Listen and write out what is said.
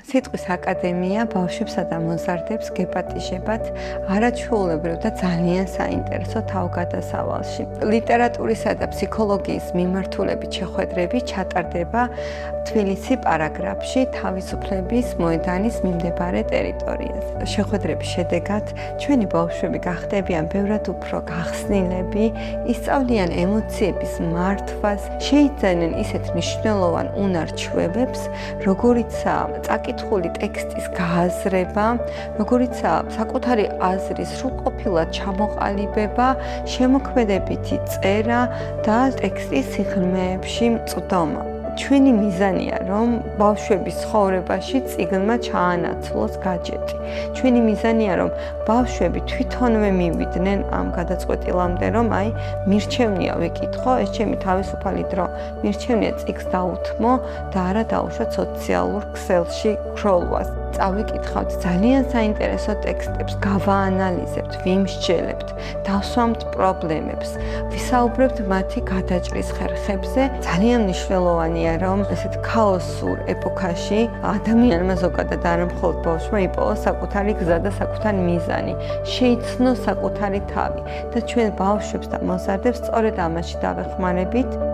სიტყვის აკადემია ბავშვებსა და მოზარდებს გეპატიჟებათ არაჩვეულებრივ და ძალიან საინტერესო თავგადასავალში. ლიტერატურისა და ფსიქოლოგიის მიმართულებით შეხვედრები ჩატარდება თბილისი პარაგრაფში თავისუფლების მოედანის მიმდებარე ტერიტორიაზე. შეხვედრების შედეგად ჩვენი ბავშვები გახდებიან ბევრად უფრო გახსნილები, ისწავლიან ემოციების მართვას, შეიძენენ ისეთ მნიშვნელოვან უნარ-ჩვევებს, როგორიცაა წაკითხული ტექსტის გააზრება, როგორიცაა საკუთარი აზრის სრულყოფილად ჩამოყალიბება, შემოქმედებითი წერა და ტექსტის სიღრმეებში წვდომა. ჩვენი მიზანია, რომ ბავშვების ცხოვრებაში წიგნმა ჩაანაცვლოს გაჯეტი. ჩვენი მიზანია, რომ ბავშვები თვითონვე მივიდნენ ამ გადაწყვეტილამდე, რომ მირჩევნია ვიკითხო, ეს ჩემი თავისუფალი დრო, მირჩევნია წიგნს დავუთმო და არა დავუშვათ სოციალურ ქსელში გროლვას. წავიკითხავთ ძალიან საინტერესო ტექსტებს, გავაანალიზებთ, ვიმსჯელებთ, დავსვამთ პრობლემებს, ვისაუბრებთ მათი გადაჭრის ხერხებზე. ძალიან მნიშვნელოვანია, რომ ესეთ ქაოსურ ეპოქაში ადამიანმა ზოგადად არა მხოლოდ ბავშვმა იპოვოს საკუთარი გზა და საკუთარი მიზანი, შეიცნოს საკუთარი თავი და ჩვენ ბავშვებს და მოზარდებს სწორედ ამაში დავეხმარებით.